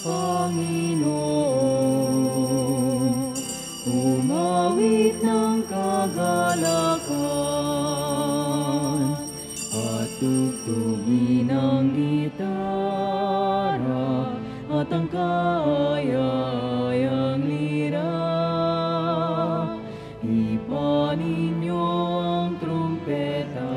Panginoon, umawit ng kagalakan at tugtugin ang gitara at ang kaaya-ayang lira. Ipanin niyo ang trumpeta.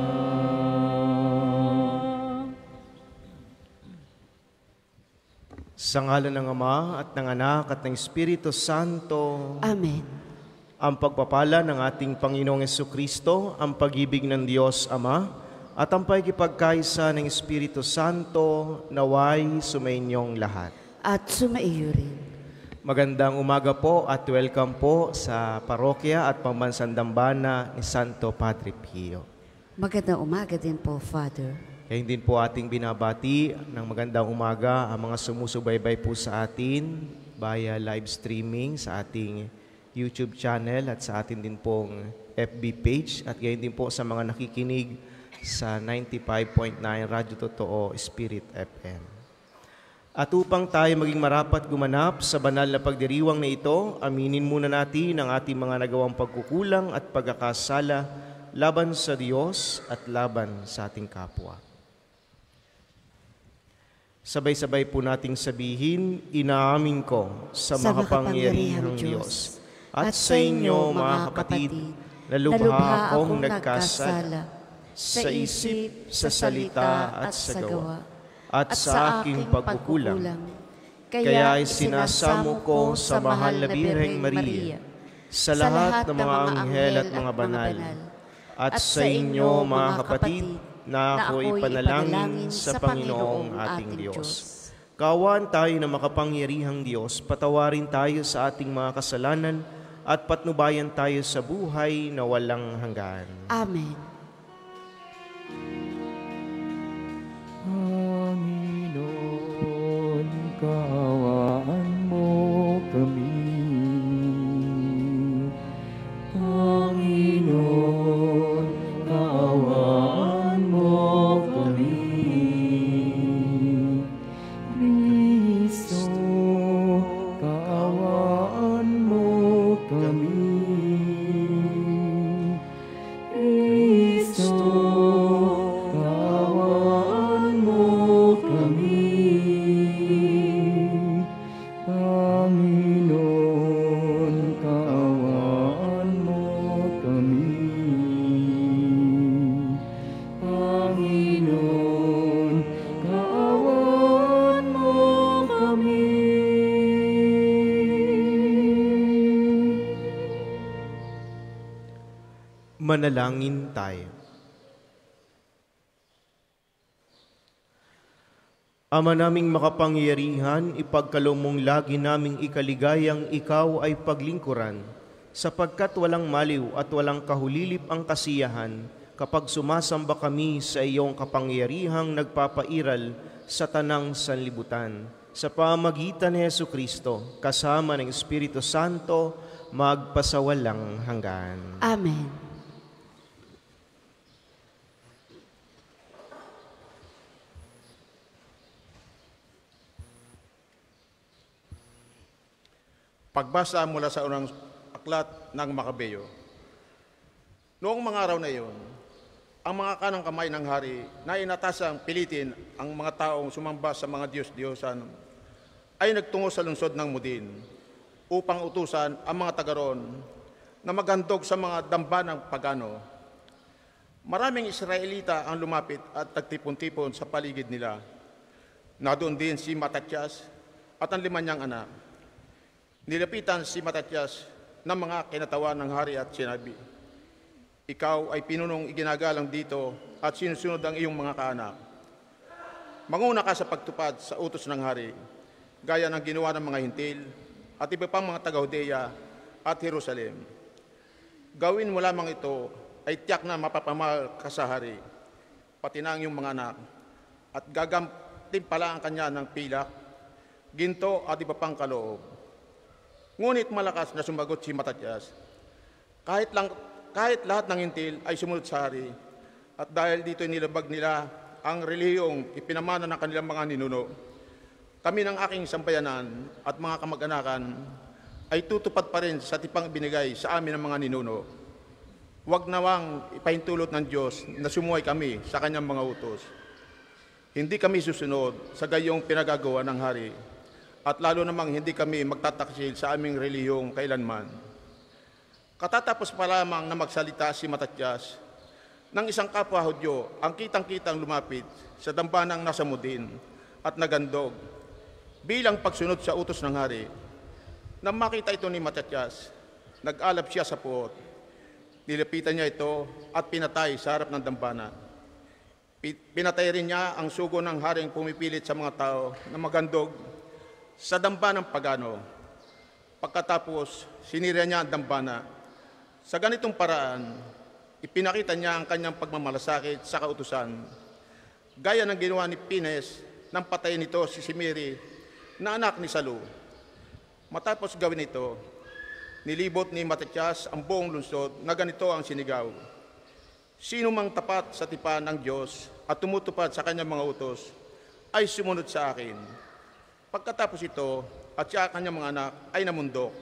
Sa ngalan ng Ama at ng Anak at ng Espiritu Santo. Amen. Ang pagpapala ng ating Panginoong Jesucristo, ang pag-ibig ng Diyos Ama, at ang pagkipagkaisa ng Espiritu Santo naway sumainyong lahat. At sumaiyo rin. Magandang umaga po at welcome po sa parokya at pambansang dambana ni Santo Padre Pio. Magandang umaga din po, Father. Kaya din po ating binabati ng magandang umaga ang mga sumusubaybay po sa atin via live streaming sa ating YouTube channel at sa atin din pong FB page at gayon din po sa mga nakikinig sa 95.9 Radyo Totoo Spirit FM. At upang tayo maging marapat gumanap sa banal na pagdiriwang na ito, aminin muna natin ang ating mga nagawang pagkukulang at pagkakasala laban sa Diyos at laban sa ating kapwa. Sabay-sabay po nating sabihin, inaamin ko sa makapangyarihang Diyos at sa inyo, mga kapatid, na lubha akong nagkasala sa isip, sa salita at sa gawa, at sa aking pagkukulang. Kaya sinasamo ko sa mahal na Birheng Maria, sa lahat ng mga anghel at mga banal, at sa inyo, mga kapatid, na ako'y panalangin sa Panginoong ating Diyos. Kaawaan tayo na makapangyarihang Diyos, patawarin tayo sa ating mga kasalanan at patnubayan tayo sa buhay na walang hanggan. Amen. Panginoon, kaawaan mo kami. Panginoon, kaawaan mo kami. Kristo, kaawaan mo kami. Kristo, kaawaan mo kami. Panginoon, kaawaan mo kami. Panginoon, kaawaan mo kami. Manalangin tayo. Ama naming makapangyarihan, ipagkaloob mong lagi naming ikaligayang ikaw ay paglingkuran, sapagkat walang maliw at walang kahulilip ang kasiyahan kapag sumasamba kami sa iyong kapangyarihang nagpapairal sa tanang sanlibutan. Sa pamagitan ni Jesucristo, kasama ng Espiritu Santo, magpasawalang hanggan. Amen. Pagbasa mula sa unang aklat ng Makabeyo. Noong mga araw na iyon, ang mga kanang kamay ng hari na inatasang pilitin ang mga taong sumamba sa mga Diyos-Diyosan ay nagtungo sa lungsod ng Mudin upang utusan ang mga taga-roon na maghandog sa mga dambanang pagano. Maraming Israelita ang lumapit at nagtipon-tipon sa paligid nila. Nadoon din si Matatyas at ang 5 niyang anak. Nilapitan si Matatyas ng mga kinatawan ng hari at sinabi, "Ikaw ay pinunong iginagalang dito at sinusunod ang iyong mga kaanak. Manguna ka sa pagtupad sa utos ng hari, gaya ng ginawa ng mga hintil at iba pang mga taga-Judea at Jerusalem. Gawin mo lamang ito ay tiyak na mapapamahal ka sa hari, pati na ang iyong mga anak, at gagamtin pala ang kanya ng pilak, ginto at iba pang kaloob." Ngunit malakas na sumagot si Matatyas, kahit lahat ng hintil ay sumunod sa hari, at dahil dito nilabag nila ang relihiyong ipinamana ng kanilang mga ninuno, kami ng aking sambayanan at mga kamag-anakan ay tutupad pa rin sa tipang ibinigay sa amin ng mga ninuno. Huwag nawang ipahintulot ng Diyos na sumuway kami sa kanyang mga utos. Hindi kami susunod sa gayong pinagagawa ng hari at lalo namang hindi kami magtataksil sa aming relihiyong kailanman. Katatapos pa lamang na magsalita si Matatias ng isang kapwa Hudyo ang kitang-kitang lumapit sa dambanang nasa mudin at nagandog bilang pagsunod sa utos ng hari. Nang makita ito ni Matatias, nag-alab siya sa puot. Nilapitan niya ito at pinatay sa harap ng dambana. Pinatay rin niya ang sugo ng haring pumipilit sa mga tao na magandog sa dambanang pagano. Pagkatapos, sinira niya ang dambana. Sa ganitong paraan, ipinakita niya ang kanyang pagmamalasakit sa kautusan. Gaya ng ginawa ni Pines nang patayin nito si Simiri na anak ni Salu. Matapos gawin ito, nilibot ni Matatias ang buong lungsod na ganito ang sinigaw. Sino mang tapat sa tipan ng Diyos at tumutupad sa kanyang mga utos ay sumunod sa akin. Pagkatapos ito at siya at kanyang mga anak ay namundok.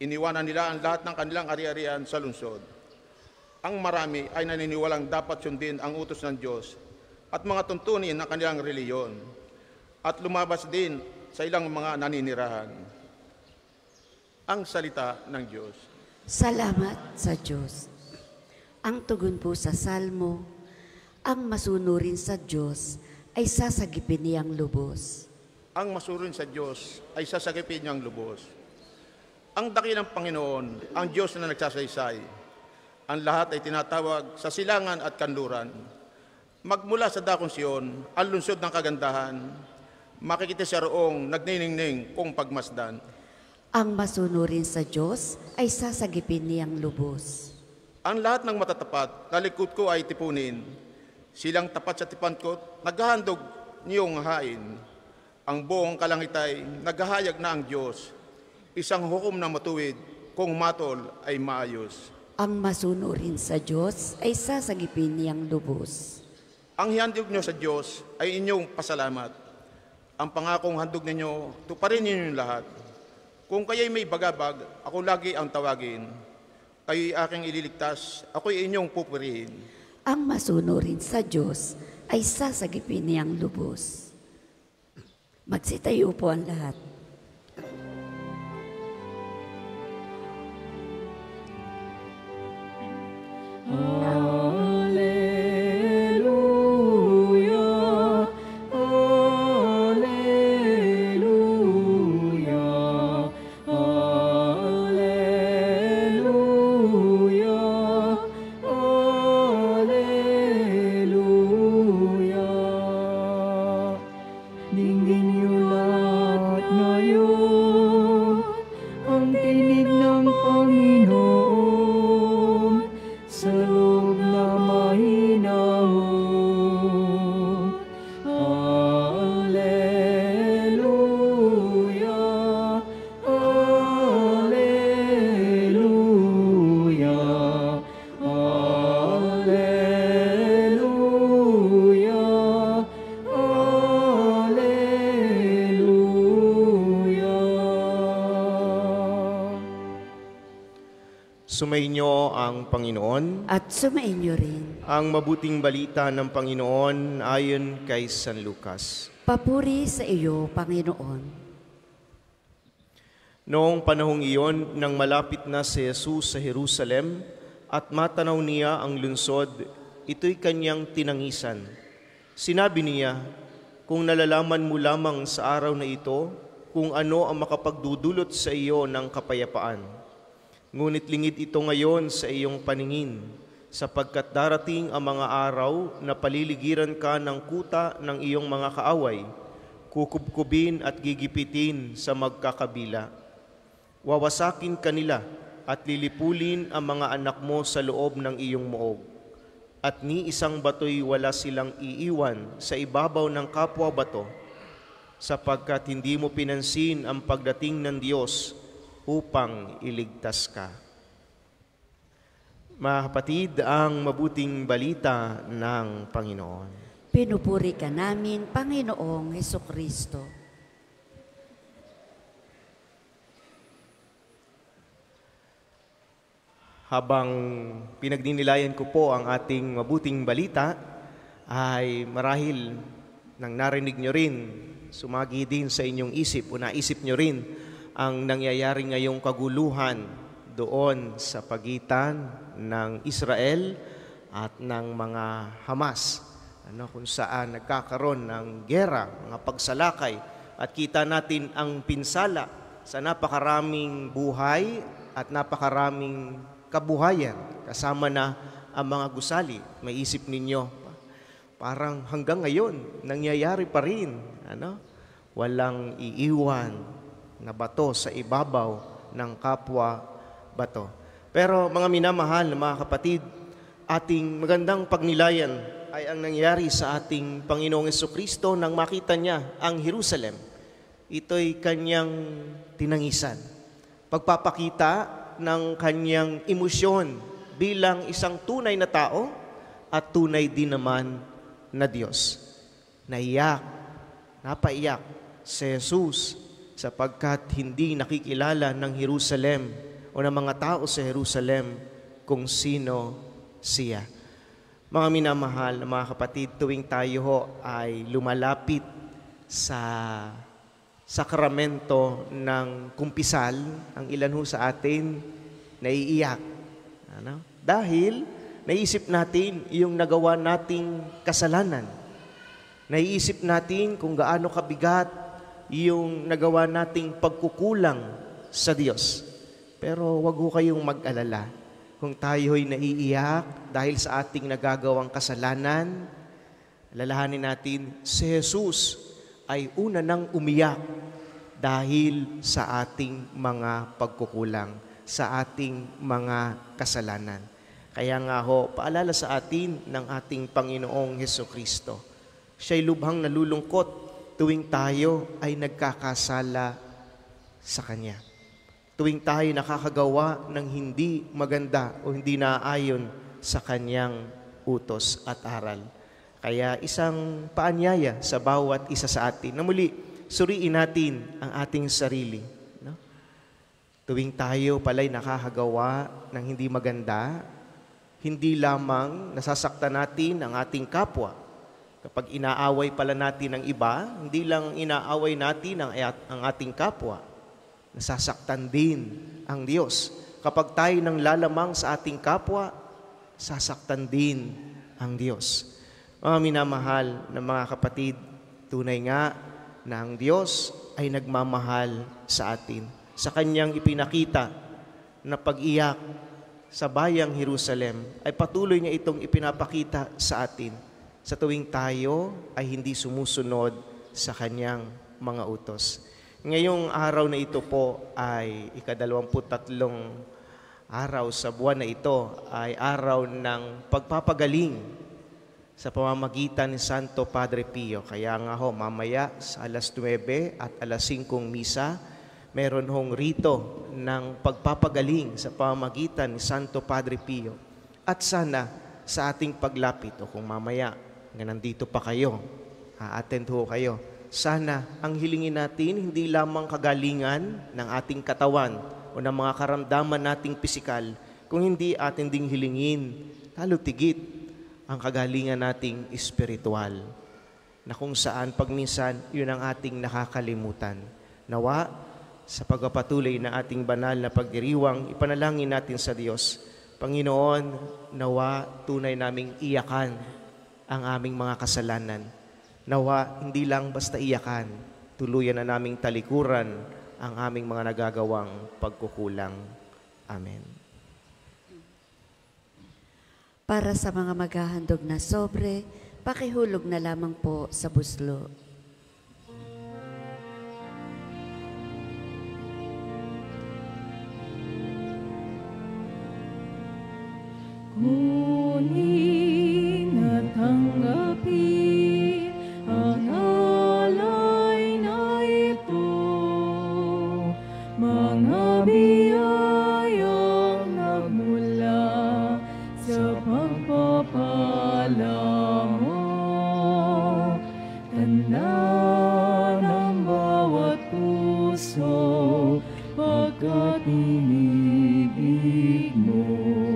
Iniwanan nila ang lahat ng kanilang ari-arian sa lungsod. Ang marami ay naniniwalang dapat sundin ang utos ng Diyos at mga tuntunin ng kanilang reliyon at lumabas din sa ilang mga naninirahan. Ang salita ng Diyos. Salamat sa Diyos. Ang tugon po sa Salmo, ang masunurin sa Diyos ay sasagipin niyang lubos. Ang masunurin sa Diyos ay sasagipin niyang lubos. Ang dakilang Panginoon, ang Diyos na nagsasaysay. Ang lahat ay tinatawag sa silangan at kanluran. Magmula sa dakong Siyon, ang lungsod ng kagandahan, makikita siya roong nagniningning kung pagmasdan. Ang masunurin sa Diyos ay sasagipin niyang lubos. Ang lahat ng matatapat na likod ko ay tipunin. Silang tapat sa tipan ko, naghahandog niyong hain. Ang buong kalangit ay naghahayag na ang Diyos. Isang hukom na matuwid, kung matol ay maayos. Ang masunurin sa Diyos ay sasagipin niyang lubos. Ang handog niyo sa Diyos ay inyong pasalamat. Ang pangakong handog ninyo, tuparin ninyo lahat. Kung kayo'y may bagabag, ako lagi ang tawagin. Kayo'y aking ililigtas, ako'y inyong pupurihin. Ang masunurin sa Diyos ay sasagipin niyang lubos. Magsitayo po ang lahat. Alleluia, alleluia, alleluia, alleluia. Dinggin niyo lahat ngayon ang tinig ng Panginoon sa loob na mahinahon. Alleluia, alleluia, alleluia, alleluia. Sumainyo ang Panginoon. At sumainyo rin. Ang mabuting balita ng Panginoon ayon kay San Lucas. Papuri sa iyo, Panginoon. Noong panahong iyon, nang malapit na si Jesus sa Jerusalem at matanaw niya ang lungsod, ito'y kanyang tinangisan. Sinabi niya, kung nalalaman mo lamang sa araw na ito kung ano ang makapagdudulot sa iyo ng kapayapaan. Ngunit lingid ito ngayon sa iyong paningin, sapagkat darating ang mga araw na paliligiran ka ng kuta ng iyong mga kaaway, kukubkubin at gigipitin sa magkakabila. Wawasakin kanila at lilipulin ang mga anak mo sa loob ng iyong muog. At ni isang bato'y wala silang iiwan sa ibabaw ng kapwa bato, sapagkat hindi mo pinansin ang pagdating ng Diyos upang iligtas ka. Mga kapatid, ang mabuting balita ng Panginoon. Pinupuri ka namin, Panginoong Hesukristo. habang pinagdinilayan ko po ang ating mabuting balita, ay marahil nang narinig nyo rin, sumagi din sa inyong isip o naisip nyo rin ang nangyayari ngayong kaguluhan doon sa pagitan ng Israel at ng mga Hamas, kung saan nagkakaroon ng gera, mga pagsalakay, at kita natin ang pinsala sa napakaraming buhay at napakaraming kabuhayan, kasama na ang mga gusali. May isip ninyo, parang hanggang ngayon, nangyayari pa rin. Walang iiwan na bato sa ibabaw ng kapwa bato. Pero mga minamahal na mga kapatid, ating magandang pagnilayan ay ang nangyari sa ating Panginoong Jesucristo nang makita niya ang Jerusalem. Ito'y kanyang tinangisan. Pagpapakita ng kanyang emosyon bilang isang tunay na tao at tunay din naman na Diyos. Naiyak, napaiyak si Jesus sapagkat hindi nakikilala ng Jerusalem o ng mga tao sa Jerusalem kung sino siya. Mga minamahal na mga kapatid, tuwing tayo ho ay lumalapit sa sakramento ng kumpisal, ang ilan ho sa atin naiiyak. Dahil naisip natin yung nagawa nating kasalanan. Naiisip natin kung gaano kabigat yung nagawa nating pagkukulang sa Diyos. Pero wag ho kayong mag-alala. Kung tayo'y naiiyak dahil sa ating nagagawang kasalanan, alalahanin natin, si Jesus ay una nang umiyak dahil sa ating mga pagkukulang, sa ating mga kasalanan. Kaya nga ho, paalala sa atin ng ating Panginoong Hesukristo. Siya'y lubhang nalulungkot tuwing tayo ay nagkakasala sa Kanya. Tuwing tayo nakakagawa ng hindi maganda o hindi naaayon sa Kanyang utos at aral. Kaya isang paanyaya sa bawat isa sa atin na muli, suriin natin ang ating sarili. Tuwing tayo pala'y nakakagawa ng hindi maganda, hindi lamang nasasaktan natin ang ating kapwa. Kapag inaaway pala natin ang iba, hindi lang inaaway natin ang ating kapwa, nasasaktan din ang Diyos. Kapag tayo nang lalamang sa ating kapwa, sasaktan din ang Diyos. Mga minamahal na mga kapatid, tunay nga na ang Diyos ay nagmamahal sa atin. Sa Kanyang ipinakita na pag-iyak sa bayang Jerusalem, ay patuloy niya itong ipinapakita sa atin sa tuwing tayo ay hindi sumusunod sa Kanyang mga utos. Ngayong araw na ito po ay ika-23 araw sa buwan na ito ay araw ng pagpapagaling sa pamamagitan ni Santo Padre Pio. Kaya nga ho, mamaya sa alas 9 at alas 5 misa, meron hong rito ng pagpapagaling sa pamamagitan ni Santo Padre Pio. At sana sa ating paglapit, o kung mamaya nga nandito pa kayo, attend ho kayo, sana ang hilingin natin hindi lamang kagalingan ng ating katawan o ng mga karamdaman nating pisikal, kung hindi atin ding hilingin, lalo tigit, ang kagalingan nating espiritual, na kung saan pagminsan yun ang ating nakakalimutan. Nawa, sa pagpapatuloy na ating banal na pagdiriwang, ipanalangin natin sa Diyos, Panginoon, nawa tunay naming iyakan ang aming mga kasalanan. Nawa, hindi lang basta iyakan, tuluyan na naming talikuran ang aming mga nagagawang pagkukulang. Amen. Para sa mga maghahandog na sobre, pakihulog na lamang po sa buslo. Kunin at tanggapin ang alay na ito, mga biyayang nagmula sa pagpapala mo. Tanda ng bawat puso pagkat inibig mo.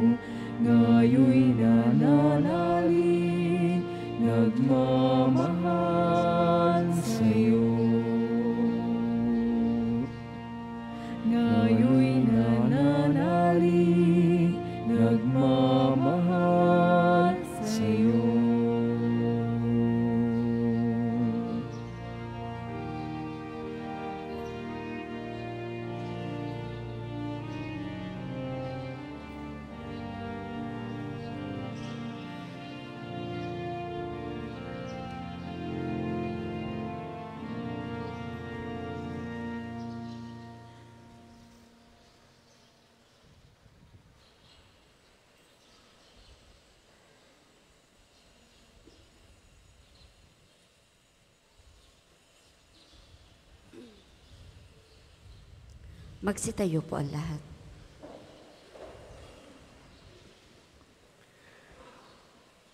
Magsitayo po ang lahat.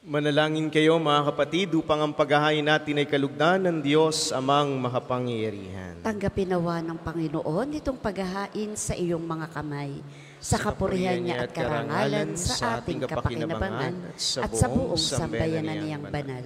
Manalangin kayo mga kapatid upang ang paghahain natin ay kalugdan ng Diyos amang makapangyarihan. Tanggapin nawa ng Panginoon itong paghahain sa iyong mga kamay, sa kapurihan niya at karangalan sa ating kapakinabangan at sa buong sambayanan niyang banal.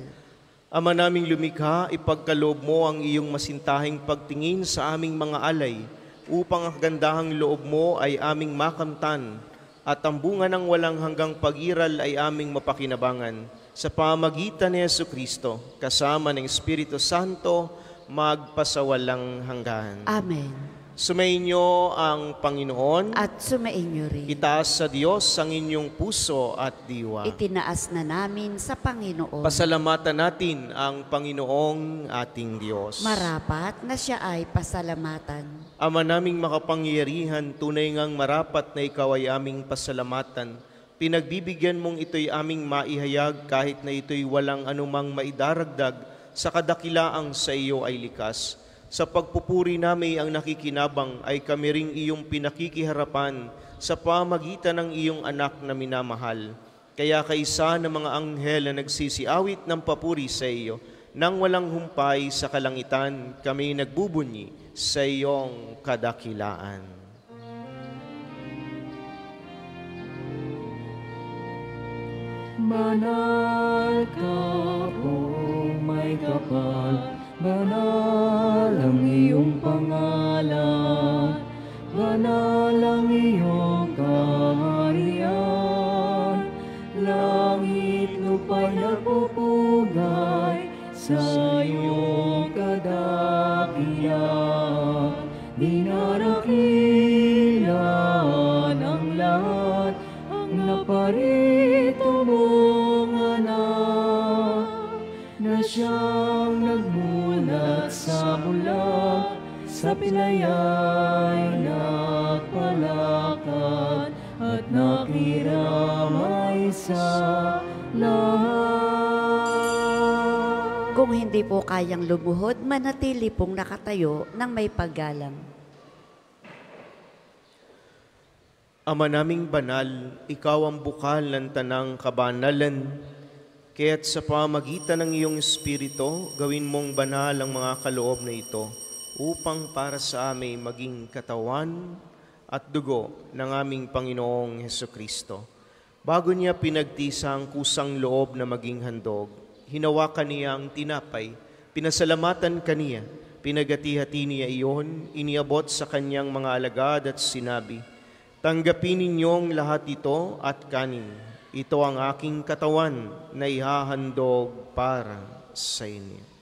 Ama naming lumikha, ipagkaloob mo ang iyong masintahing pagtingin sa aming mga alay, upang ang kagandahang loob mo ay aming makamtan, at ang bunga ng walang hanggang pag-iral ay aming mapakinabangan. Sa pamagitan ni Jesucristo, kasama ng Espiritu Santo, magpasawalang hanggan. Amen. Sumainyo ang Panginoon. At sumainyo rin. Itaas sa Diyos ang inyong puso at diwa. Itinaas na namin sa Panginoon. Pasalamatan natin ang Panginoong ating Diyos. Marapat na siya ay pasalamatan. Ama naming makapangyarihan, tunay ngang marapat na ikaw ay aming pasalamatan. Pinagbibigyan mong ito'y aming maihayag kahit na ito'y walang anumang maidaragdag sa kadakilaang sa iyo ay likas. Sa pagpupuri namin ang nakikinabang ay kami ring iyong pinakikiharapan sa pamagitan ng iyong anak na minamahal. Kaya kaisa ng mga anghel na nagsisiawit ng papuri sa iyo, nang walang humpay sa kalangitan, kami nagbubunyi sa iyong kadakilaan. Banal ka po, may kapal, banal ang iyong pangalan, banal ang iyong kaharian, langit lupa'y nagpupugay sa iyong kadakilaan. Dinarakilan ang lahat, ang naparito mong anak, na siyang nagmulat sa bulag, sa pinaya'y nagpalakad, at nakiramay sa lahat. Kung hindi po kayang lumuhod, manatili pong nakatayo ng may paggalang. Ama naming banal, ikaw ang bukal ng tanang kabanalan. Kaya't sa pamagitan ng iyong Espiritu, gawin mong banal ang mga kaloob na ito upang para sa amin maging katawan at dugo ng aming Panginoong Hesukristo. Bago niya pinagtisa ang kusang loob na maging handog, hinawakan niya ang tinapay, pinasalamatan kaniya, pinagati-hati niya iyon, iniabot sa kanyang mga alagad at sinabi, "Tanggapin ninyong lahat ito at kanin. Ito ang aking katawan na ihahandog para sa inyo."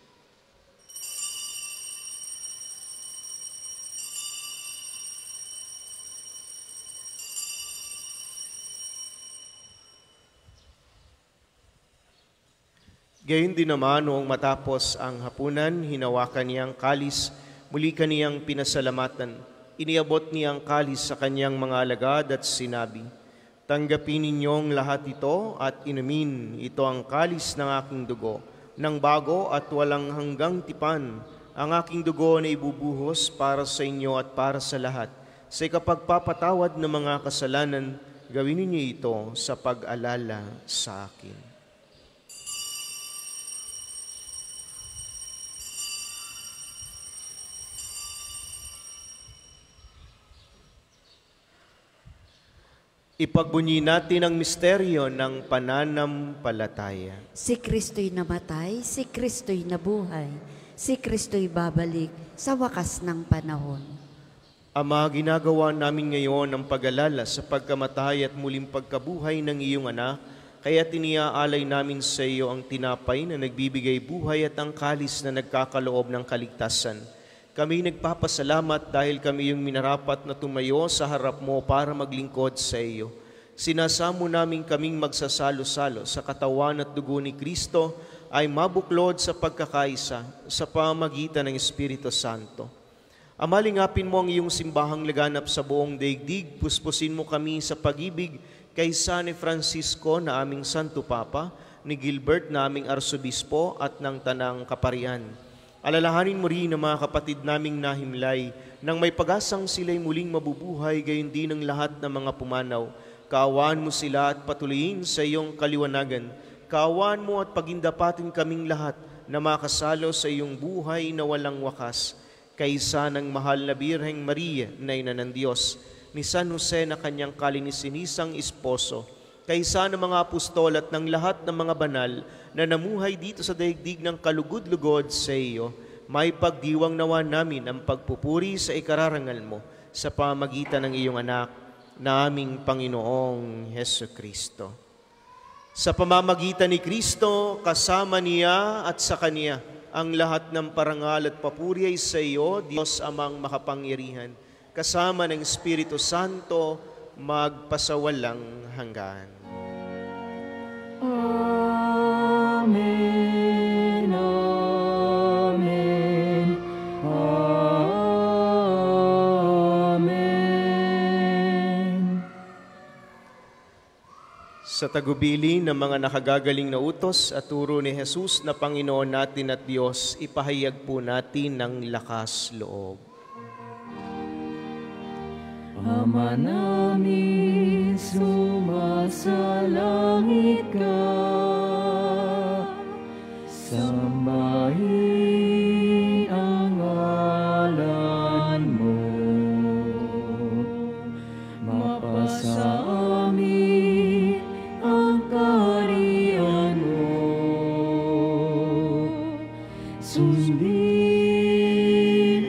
Gayon din naman noong matapos ang hapunan, hinawakan niya ang kalis, muli kaniyang pinasalamatan. Iniabot niya ang kalis sa kanyang mga alagad at sinabi, "Tanggapin ninyong lahat ito at inumin. Ito ang kalis ng aking dugo, ng bago at walang hanggang tipan. Ang aking dugo na ibubuhos para sa inyo at para sa lahat. Sa ikapagpapatawad ng mga kasalanan, gawin ninyo ito sa pag-alala sa akin." Ipagbunyi natin ang misteryo ng pananampalataya. Si Kristo'y namatay, si Kristo'y nabuhay, si Kristo'y babalik sa wakas ng panahon. Ama, ginagawa namin ngayon ang pag-alala sa pagkamatay at muling pagkabuhay ng iyong anak, kaya tiniaalay namin sa iyo ang tinapay na nagbibigay buhay at ang kalis na nagkakaloob ng kaligtasan. Kami nagpapasalamat dahil kami yung minarapat na tumayo sa harap mo para maglingkod sa iyo. Sinasamo namin kaming magsasalo-salo sa katawan at dugo ni Kristo ay mabuklod sa pagkakaisa sa pamagitan ng Espiritu Santo. Amalingapin mo ang iyong simbahang laganap sa buong daigdig, puspusin mo kami sa pag-ibig kay San Francisco na aming Santo Papa, ni Gilbert na aming Arsobispo at ng Tanang Kaparian. Alalahanin mo rin ang mga kapatid naming nahimlay, nang may pag-asang sila'y muling mabubuhay, gayon din ang lahat ng mga pumanaw. Kaawaan mo sila at patuloyin sa iyong kaliwanagan. Kaawaan mo at pagindapatin kaming lahat na makasalo sa iyong buhay na walang wakas. Kaysa ng mahal na Birheng Maria na ina ng Diyos, ni San Jose na kanyang kalininisang esposo, kaysa ng mga apostol at ng lahat ng mga banal na namuhay dito sa daigdig ng kalugod-lugod sa iyo, may pagdiwang nawa namin ang pagpupuri sa ikararangal mo sa pamagitan ng iyong anak na aming Panginoong Heso Kristo. Sa pamamagitan ni Kristo, kasama niya at sa Kanya, ang lahat ng parangal at papuri ay sa iyo, Diyos Amang makapangyarihan, kasama ng Espiritu Santo, magpasawalang hanggan. Amen. Amen. Amen. Sa tagubili ng mga nakagagaling na utos at turo ni Jesus na Panginoon natin at Diyos, ipahayag po natin ng lakas loob. Ama namin, sumasalangit ka, sambahin ang ngalan mo, mapasa amin ang kaharian mo, sundin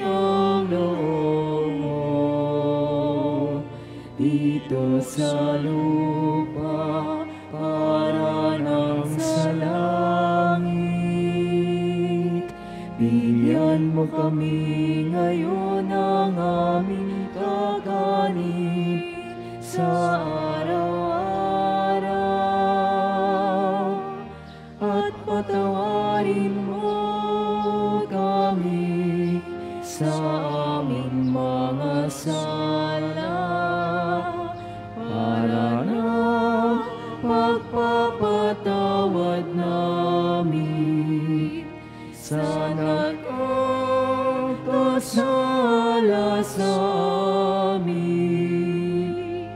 ang loob mo dito sa lupa para nang sa langit. Bigyan mo kami ngayon ng aming kakanin sa araw-araw, at patawarin mo kami sa aming mga sala, para na pagpapatawad namin sa nagkakasala sa amin.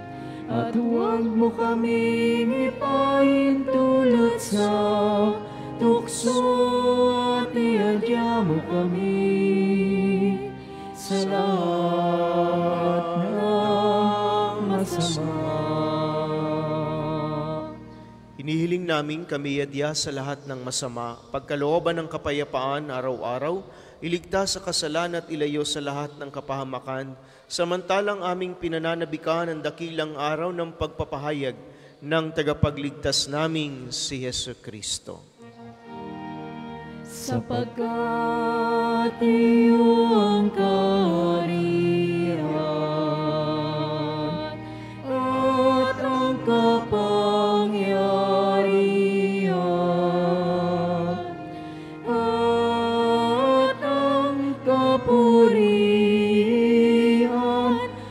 At huwag mo kaming ipahintulot sa tukso, at iadya mo kami sa lahat ng masama. Hinihiling namin kami adya sa lahat ng masama, pagkalooban ng kapayapaan araw-araw, iligtas sa kasalan at ilayo sa lahat ng kapahamakan, samantalang aming pinananabikan ang dakilang araw ng pagpapahayag ng tagapagligtas naming si Heso Kristo. Sapagkat iyo ang kaharian at ang kapangyarihan at ang kapurihan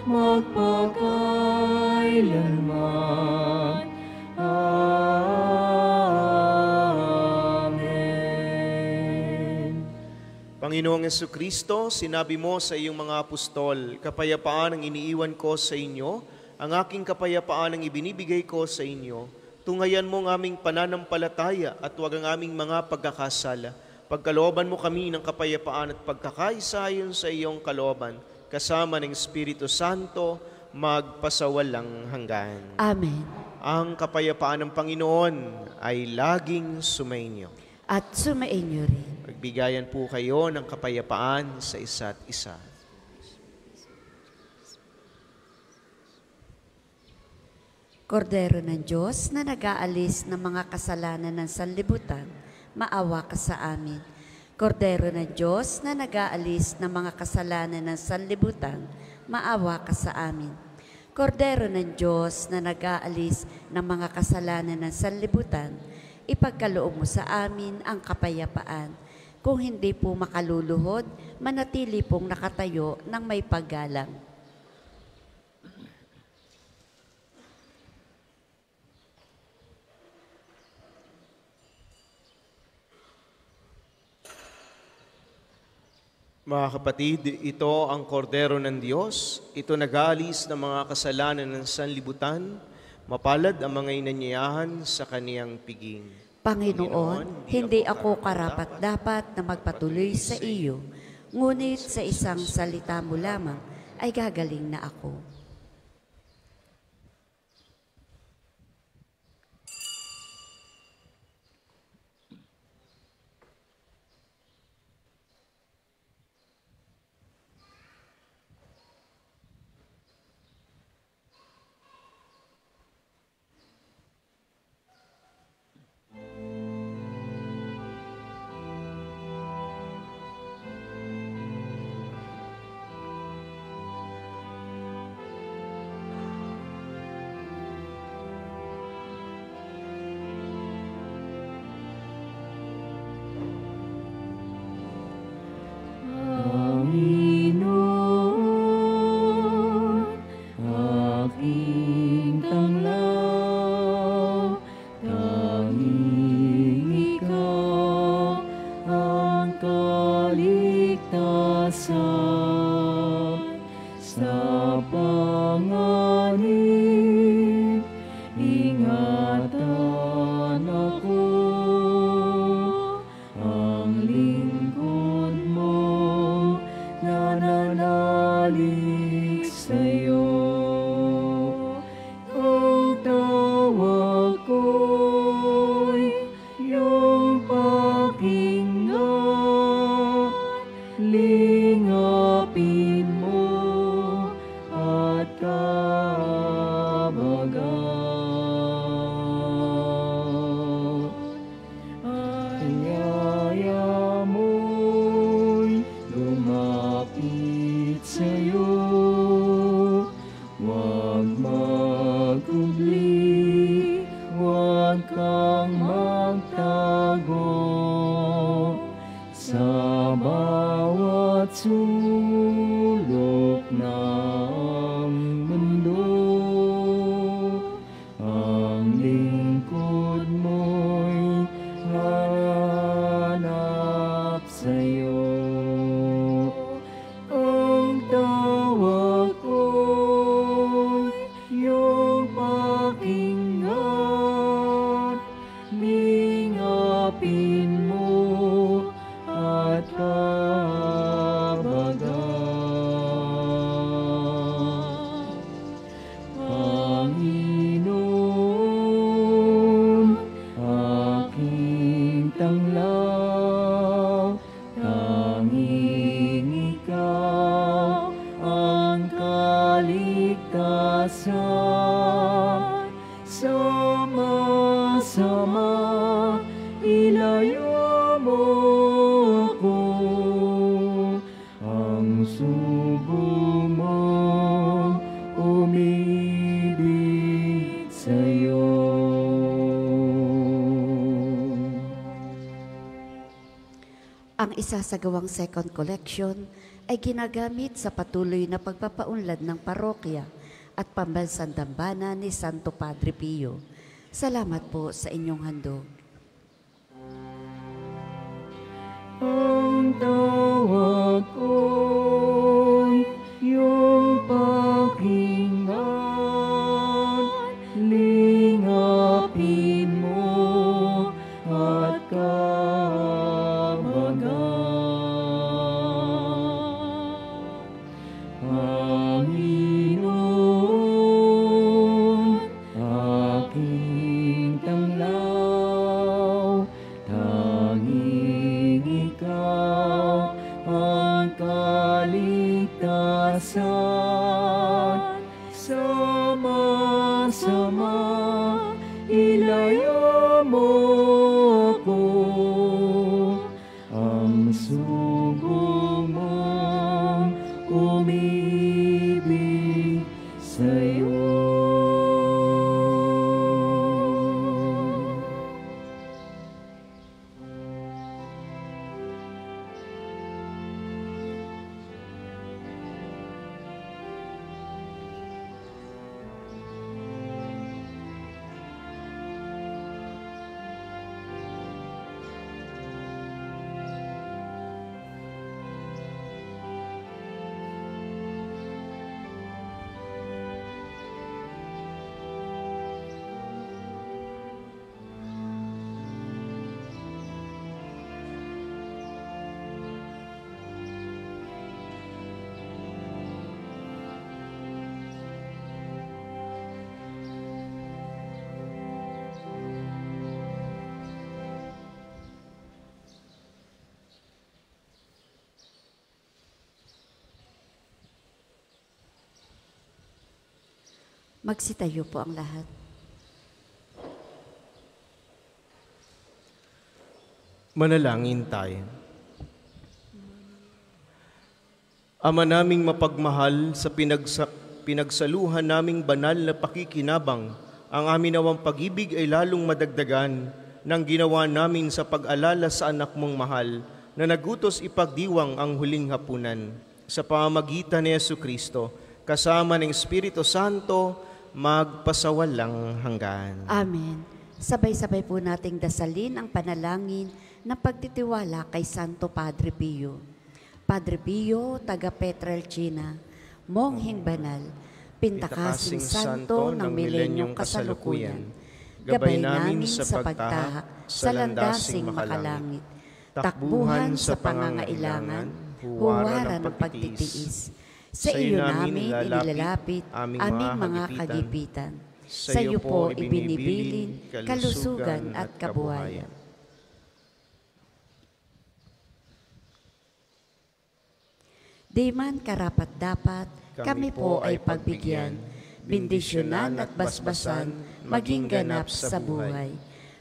magpakailanman. Amen. Panginoong Jesucristo, sinabi mo sa iyong mga apostol, kapayapaan ang iniiwan ko sa inyo, ang aking kapayapaan ang ibinibigay ko sa inyo. Tungayan mo ang aming pananampalataya at huwag ang aming mga pagkakasala. Pagkalooban mo kami ng kapayapaan at pagkakaisa ayon sa iyong kalooban, kasama ng Espiritu Santo, magpasawalang hanggan. Amen. Ang kapayapaan ng Panginoon ay laging sumainyo. At sumainyo rin. Magbigayan po kayo ng kapayapaan sa isa't isa. Kordero ng Diyos na nag-aalis ng mga kasalanan ng sanlibutan, maawa ka sa amin. Kordero ng Diyos na nag-aalis ng mga kasalanan ng sanlibutan, maawa ka sa amin. Kordero ng Diyos na nag-aalis ng mga kasalanan ng sanlibutan, ipagkaloob mo sa amin ang kapayapaan. Kung hindi po makaluluhod, manatili pong nakatayo ng may paggalang. Mga kapatid, ito ang kordero ng Diyos. Ito nag-aalis ng mga kasalanan ng sanlibutan. Mapalad ang mga inanyayahan sa kaniyang piging. Panginoon, hindi ako karapat-dapat na magpatuloy sa iyo, ngunit sa isang salita mo lamang ay gagaling na ako. Panginoon, aking tanglaw, tanging ikaw ang kaligtasan sa panganib. Ingatan ako, ang lingkod mo nananalig sa'yo. Ang tawag ko'y iyong pakinggan, lingapin mo at kabagan. Anyaya mo'y lumapit sa'yo, huwag magkubli, huwag kang magtago. Sa bawat sulok ng mundo, ang lingkod mo'y hanap sa'yo. Ang tawag ko'y iyong pakinggan, lingapin mo at kabagan. Panginoon, aking tanglaw, tanging ikaw ang kaligtasan. Sama-sama ilayo mo ako, ang sugo mong umibig sa'yo. Ang isasagawang second collection ay ginagamit sa patuloy na pagpapaunlad ng parokya at pambansang dambana ni Santo Padre Pio. Salamat po sa inyong handog. Ang tawag ko'y iyong pakinggan, lingapin mo at kabagan. Panginoon, aking tanglaw, tanging ikaw ang kaligtasan. Sama-sama ilayo mo ako, ang sugo mong umibig sa'yo. Magsitayo po ang lahat. Manalangin tayo. Ama naming mapagmahal, sa pinagsaluhan naming banal na pakikinabang, ang amin nawang pag-ibig ay lalong madagdagan ng ginawa namin sa pag-alala sa anak mong mahal na nagutos ipagdiwang ang huling hapunan. Sa pamamagitan ni Jesucristo, kasama ng Espiritu Santo, magpasawalang hanggan. Amen. Sabay-sabay po nating dasalin ang panalangin ng pagtitiwala kay Santo Padre Pio. Padre Pio, taga Petrelcina, mongheng banal, pintakasing santo ng milenyong kasalukuyan, gabay namin sa pagtahak sa landasing makalangit, takbuhan sa pangangailangan, huwara ng pagtitiis. Sa iyo namin inilalapit aming mga kagipitan. Sa iyo po ibinibilin kalusugan at kabuhayan. Di man karapat-dapat, kami po ay pagbigyan, bendisyonan at basbasan, maging ganap sa buhay.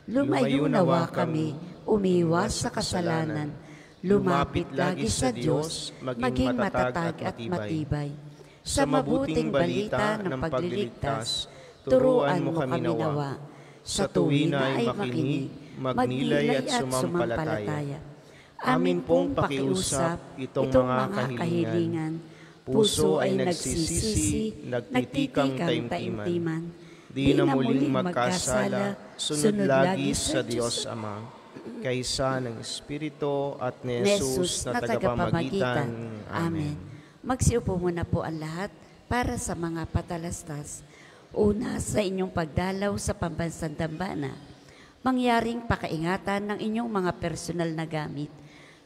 Lumayo nawa kami, umiwas sa kasalanan, lumapit lagi sa Diyos, maging matatag at matibay. Sa mabuting balita ng pagliligtas, turuan mo kami nawa. Sa tuwina ay makinig, magnilay at sumampalataya. Amin pong pakiusap itong mga kahilingan. Puso ay nagsisisi, nagtitikang taimtiman. Di na muling magkasala, sunod lagi sa Diyos Ama, kaysa ng Espiritu at ni Jesus na tagapamagitan. Amen. Magsiupo muna po ang lahat para sa mga patalastas. Una, sa inyong pagdalaw sa pambansang dambana, mangyaring pakaingatan ng inyong mga personal na gamit.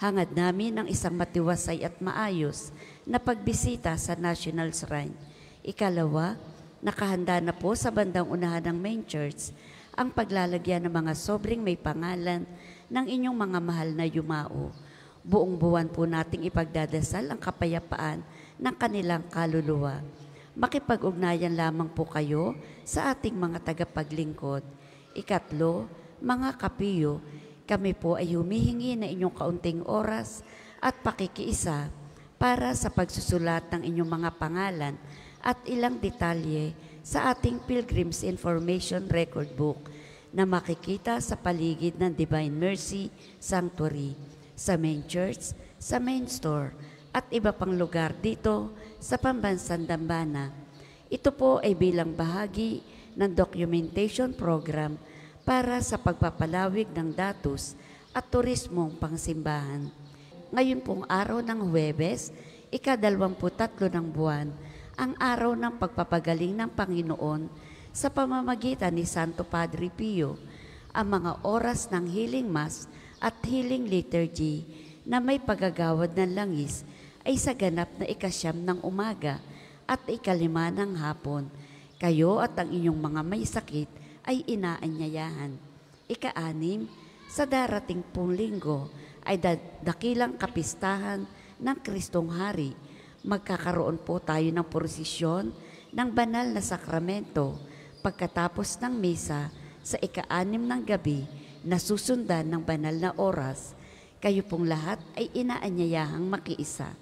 Hangad namin ang isang matiwasay at maayos na pagbisita sa National Shrine. Ikalawa, nakahanda na po sa bandang unahan ng main church ang paglalagyan ng mga sobrang may pangalan ng inyong mga mahal na yumao. Buong buwan po nating ipagdadasal ang kapayapaan ng kanilang kaluluwa. Makipag-ugnayan lamang po kayo sa ating mga tagapaglingkod. Ikatlo, mga kapiyo, kami po ay humihingi na inyong kaunting oras at pakikiisa para sa pagsusulat ng inyong mga pangalan at ilang detalye sa ating Pilgrim's Information Record Book na makikita sa paligid ng Divine Mercy Sanctuary, sa main church, sa main store, at iba pang lugar dito sa Pambansang Dambana. Ito po ay bilang bahagi ng documentation program para sa pagpapalawig ng datos at turismong pangsimbahan. Ngayon pong araw ng Huwebes, ika-23 ng buwan, ang araw ng pagpapagaling ng Panginoon sa pamamagitan ni Santo Padre Pio, ang mga oras ng healing mass at healing liturgy na may paggagawad ng langis ay sa ganap na ika-9 ng umaga at ika-5 ng hapon. Kayo at ang inyong mga may sakit ay inaanyayahan. Ika-6, sa darating pong linggo ay dakilang kapistahan ng Kristong Hari. Magkakaroon po tayo ng prosesyon ng banal na sakramento pagkatapos ng misa sa ika-6 ng gabi na susundan ng banal na oras. Kayo pong lahat ay inaanyayahang makiisa.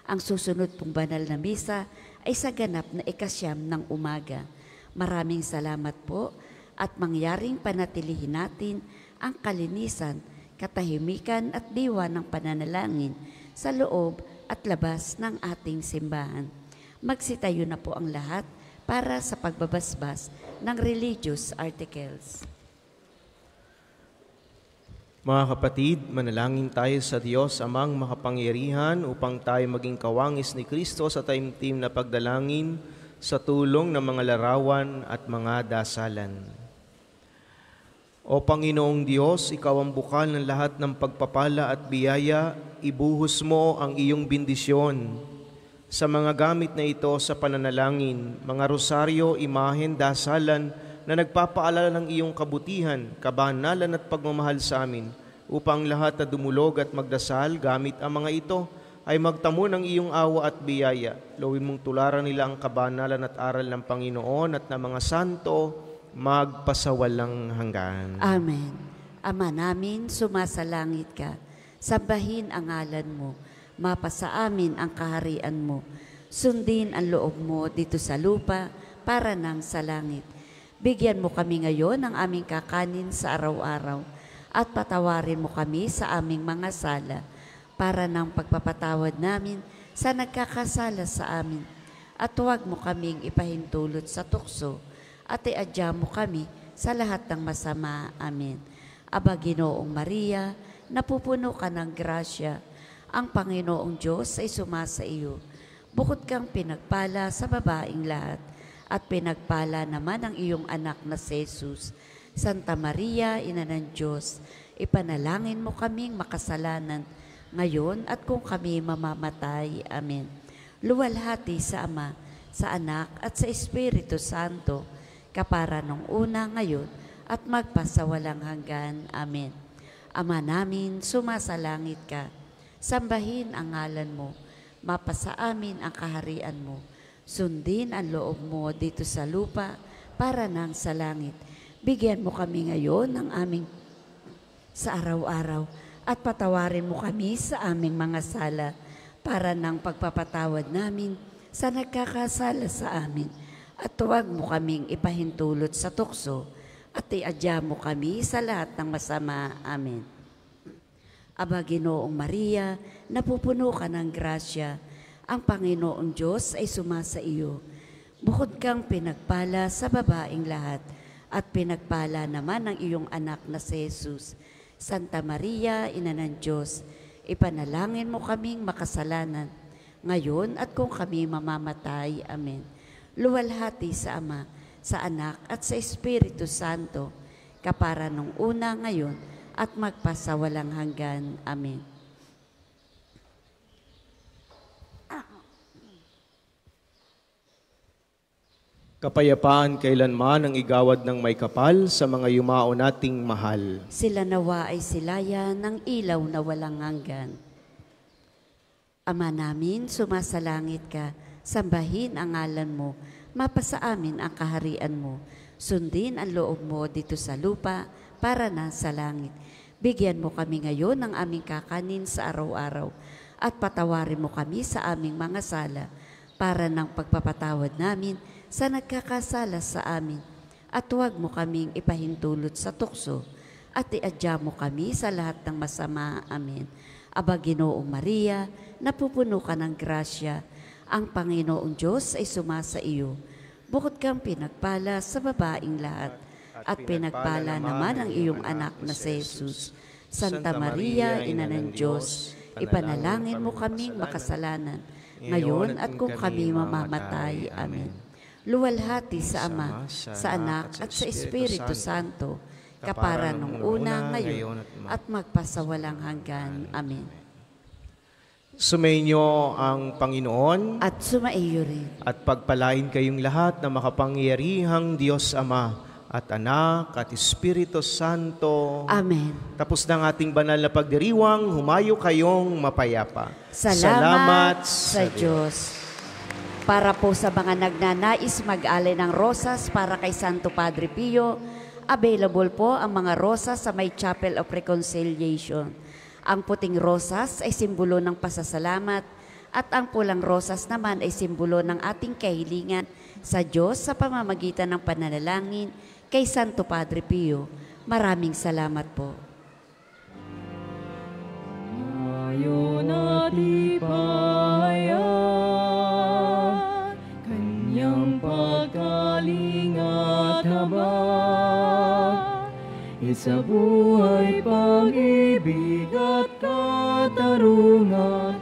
Ang susunod pong banal na misa ay sa ganap na ika-9 ng umaga. Maraming salamat po at mangyaring panatilihin natin ang kalinisan, katahimikan at diwa ng pananalangin sa loob at labas ng ating simbahan. Magsitayo na po ang lahat para sa pagbabasbas ng religious articles. Mga kapatid, manalangin tayo sa Diyos Amang makapangyarihan upang tayo maging kawangis ni Kristo sa taimtim na pagdalangin sa tulong ng mga larawan at mga dasalan. O Panginoong Diyos, Ikaw ang bukal ng lahat ng pagpapala at biyaya, ibuhos mo ang iyong bendisyon sa mga gamit na ito sa pananalangin, mga rosaryo, imahen, dasalan na nagpapaalala ng iyong kabutihan, kabanalan at pagmamahal sa amin, upang lahat na dumulog at magdasal gamit ang mga ito ay magtamo ng iyong awa at biyaya. Lawin mong tularan nila ang kabanalan at aral ng Panginoon at ng mga santo, magpasawalang hanggan. Amen. Ama namin, sumasalangit ka. Sambahin ang ngalan mo. Mapasa amin ang kaharian mo. Sundin ang loob mo dito sa lupa para nang sa langit. Bigyan mo kami ngayon ng aming kakanin sa araw-araw at patawarin mo kami sa aming mga sala para nang pagpapatawad namin sa nagkakasala sa amin. At huwag mo kaming ipahintulot sa tukso at iadya mo kami sa lahat ng masama. Amen. Aba Ginoong Maria, napupuno ka ng grasya, ang Panginoong Diyos ay sumasa iyo. Bukod kang pinagpala sa babaing lahat, at pinagpala naman ang iyong anak na si Jesus. Santa Maria, Ina ng Diyos, ipanalangin mo kaming makasalanan, ngayon at kung kami mamamatay. Amen. Luwalhati sa Ama, sa Anak at sa Espiritu Santo, kapara nung una, ngayon, at magpasawalang hanggan. Amen. Ama namin, sumasalangit ka. Sambahin ang ngalan mo. Mapasa amin ang kaharian mo. Sundin ang loob mo dito sa lupa para nang sa langit. Bigyan mo kami ngayon ng aming sa araw-araw at patawarin mo kami sa aming mga sala para nang pagpapatawad namin sa nagkakasala sa amin. At huwag mo kaming ipahintulot sa tukso at iadya mo kami sa lahat ng masama. Amen. Aba Ginoong Maria, napupuno ka ng grasya, ang Panginoong Diyos ay sumasa iyo. Bukod kang pinagpala sa babaing lahat, at pinagpala naman ang iyong anak na si Jesus. Santa Maria, Ina ng Diyos, ipanalangin mo kaming makasalanan, ngayon at kung kami mamamatay. Amen. Luwalhati sa Ama, sa Anak at sa Espiritu Santo, kapara nung una, ngayon, at magpasawalang hanggan. Amen. Kapayapaan kailanman ang igawad ng may kapal sa mga yumao nating mahal. Sila nawa ay silayan ng ilaw na walang hanggan. Ama namin, sumasalangit ka, sambahin ang ngalan mo, mapasa amin ang kaharian mo, sundin ang loob mo dito sa lupa para na sa langit. Bigyan mo kami ngayon ng aming kakanin sa araw-araw at patawarin mo kami sa aming mga sala para ng pagpapatawad namin sa nagkakasala sa amin. At huwag mo kaming ipahintulot sa tukso at iadya mo kami sa lahat ng masama. Amen. Aba Ginoong Maria, napupuno ka ng grasya, ang Panginoong Diyos ay sumasa iyo. Bukod kang pinagpala sa babaing lahat, at pinagpala naman ang iyong anak na si Jesus. Santa Maria, Ina ng Diyos, ipanalangin mo kaming makasalanan, ngayon at kung kami mamamatay. Amen. Luwalhati sa Ama, sa Anak at sa Espiritu Santo, kapara nung una, ngayon, at magpasawalang hanggan. Amen. Sumainyo ang Panginoon At sumaiyo rin. at pagpalain kayong lahat na makapangyarihang Diyos Ama at Anak at Espiritu Santo. Amen. Tapos ng ating banal na pagdiriwang, humayo kayong mapayapa. Salamat sa Diyos. Para po sa mga nagnanais mag-alay ng rosas para kay Santo Padre Pio, available po ang mga rosas sa may Chapel of Reconciliation. Ang puting rosas ay simbolo ng pasasalamat at ang pulang rosas naman ay simbolo ng ating kahilingan sa Diyos sa pamamagitan ng pananalangin kay Santo Padre Pio. Maraming salamat po. Ngayon at ipahayag kanyang pagkaling at habag, isa buhay, pag-ibig at katarungan.